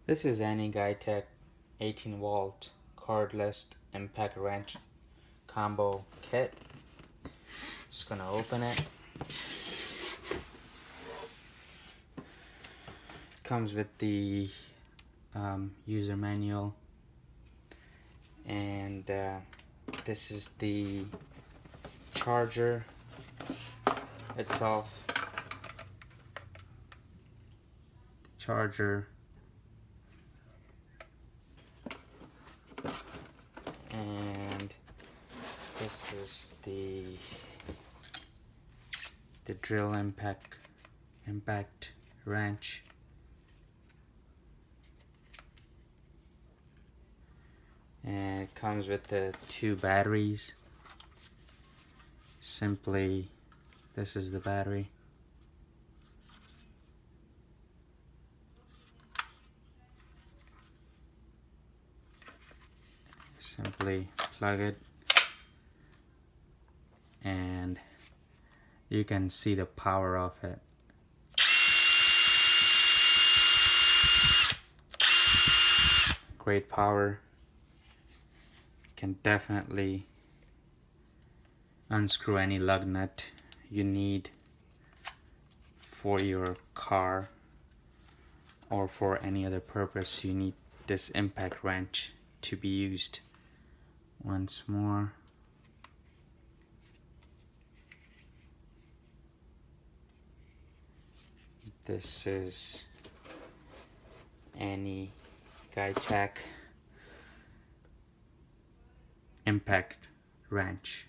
This is Enegitech 18-volt cordless impact wrench combo kit. Just gonna open it. Comes with the user manual, and this is the charger itself. And this is the drill impact wrench. And it comes with the 2 batteries. Simply, this is the battery. Simply plug it, and you can see the power of it. Great power. Can definitely unscrew any lug nut you need for your car or for any other purpose you need this impact wrench to be used. Once more, this is Enegitech impact wrench.